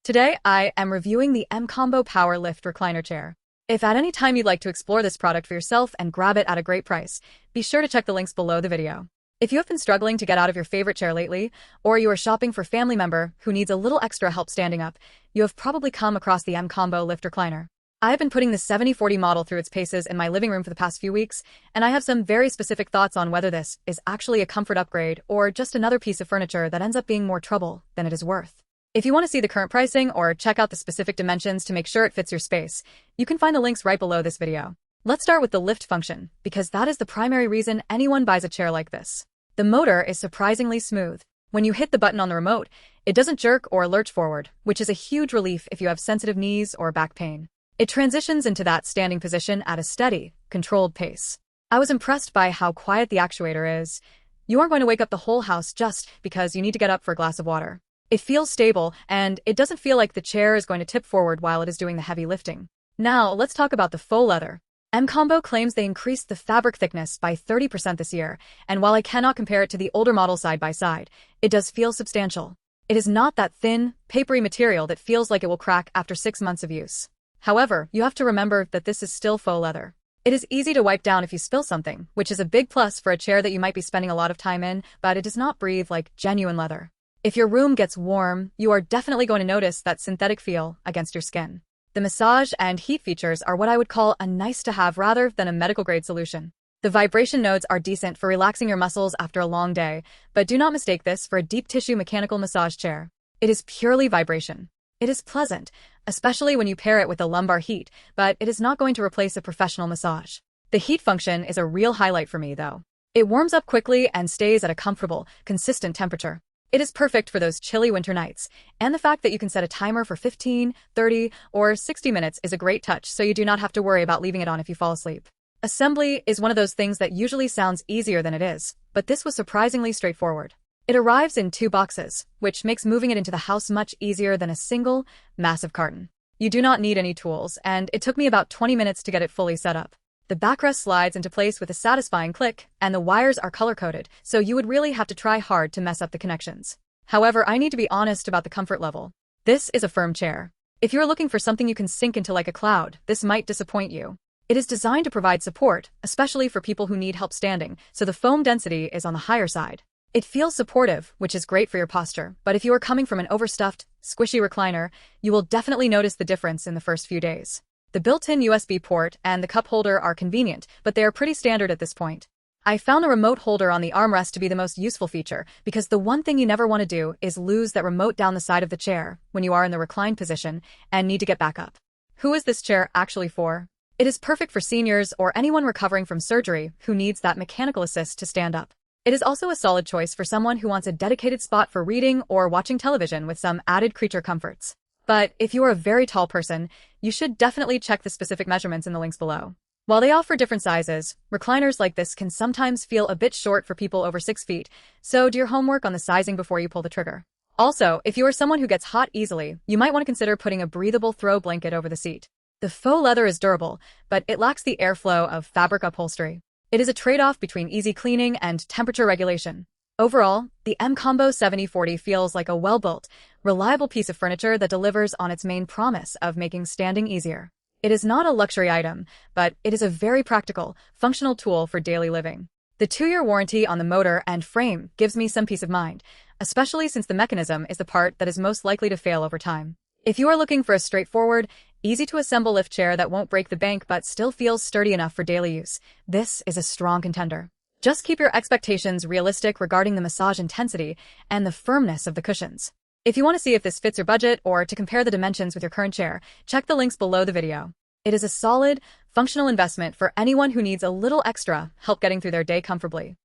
Today, I am reviewing the MCombo Power Lift Recliner Chair. If at any time you'd like to explore this product for yourself and grab it at a great price, be sure to check the links below the video. If you have been struggling to get out of your favorite chair lately, or you are shopping for a family member who needs a little extra help standing up, you have probably come across the MCombo Lift Recliner. I have been putting the 7040 model through its paces in my living room for the past few weeks, and I have some very specific thoughts on whether this is actually a comfort upgrade or just another piece of furniture that ends up being more trouble than it is worth. If you want to see the current pricing or check out the specific dimensions to make sure it fits your space, you can find the links right below this video. Let's start with the lift function, because that is the primary reason anyone buys a chair like this. The motor is surprisingly smooth. When you hit the button on the remote, it doesn't jerk or lurch forward, which is a huge relief if you have sensitive knees or back pain. It transitions into that standing position at a steady, controlled pace. I was impressed by how quiet the actuator is. You aren't going to wake up the whole house just because you need to get up for a glass of water. It feels stable, and it doesn't feel like the chair is going to tip forward while it is doing the heavy lifting. Now, let's talk about the faux leather. MCombo claims they increased the fabric thickness by 30% this year, and while I cannot compare it to the older model side by side, it does feel substantial. It is not that thin, papery material that feels like it will crack after 6 months of use. However, you have to remember that this is still faux leather. It is easy to wipe down if you spill something, which is a big plus for a chair that you might be spending a lot of time in, but it does not breathe like genuine leather. If your room gets warm, you are definitely going to notice that synthetic feel against your skin. The massage and heat features are what I would call a nice-to-have rather than a medical-grade solution. The vibration nodes are decent for relaxing your muscles after a long day, but do not mistake this for a deep-tissue mechanical massage chair. It is purely vibration. It is pleasant, especially when you pair it with a lumbar heat, but it is not going to replace a professional massage. The heat function is a real highlight for me, though. It warms up quickly and stays at a comfortable, consistent temperature. It is perfect for those chilly winter nights, and the fact that you can set a timer for 15, 30, or 60 minutes is a great touch, so you do not have to worry about leaving it on if you fall asleep. Assembly is one of those things that usually sounds easier than it is, but this was surprisingly straightforward. It arrives in 2 boxes, which makes moving it into the house much easier than a single, massive carton. You do not need any tools, and it took me about 20 minutes to get it fully set up. The backrest slides into place with a satisfying click, and the wires are color-coded, so you would really have to try hard to mess up the connections. However, I need to be honest about the comfort level. This is a firm chair. If you're looking for something you can sink into like a cloud, this might disappoint you. It is designed to provide support, especially for people who need help standing, so the foam density is on the higher side. It feels supportive, which is great for your posture, but if you are coming from an overstuffed, squishy recliner, you will definitely notice the difference in the first few days. The built-in USB port and the cup holder are convenient, but they are pretty standard at this point. I found a remote holder on the armrest to be the most useful feature, because the one thing you never want to do is lose that remote down the side of the chair when you are in the reclined position and need to get back up. Who is this chair actually for? It is perfect for seniors or anyone recovering from surgery who needs that mechanical assist to stand up. It is also a solid choice for someone who wants a dedicated spot for reading or watching television with some added creature comforts. But if you are a very tall person, you should definitely check the specific measurements in the links below. While they offer different sizes, recliners like this can sometimes feel a bit short for people over 6 feet, so do your homework on the sizing before you pull the trigger. Also, if you are someone who gets hot easily, you might want to consider putting a breathable throw blanket over the seat. The faux leather is durable, but it lacks the airflow of fabric upholstery. It is a trade-off between easy cleaning and temperature regulation. Overall, the MCombo 7040 feels like a well-built, reliable piece of furniture that delivers on its main promise of making standing easier. It is not a luxury item, but it is a very practical, functional tool for daily living. The 2-year warranty on the motor and frame gives me some peace of mind, especially since the mechanism is the part that is most likely to fail over time. If you are looking for a straightforward, easy-to-assemble lift chair that won't break the bank but still feels sturdy enough for daily use, this is a strong contender. Just keep your expectations realistic regarding the massage intensity and the firmness of the cushions. If you want to see if this fits your budget or to compare the dimensions with your current chair, check the links below the video. It is a solid, functional investment for anyone who needs a little extra help getting through their day comfortably.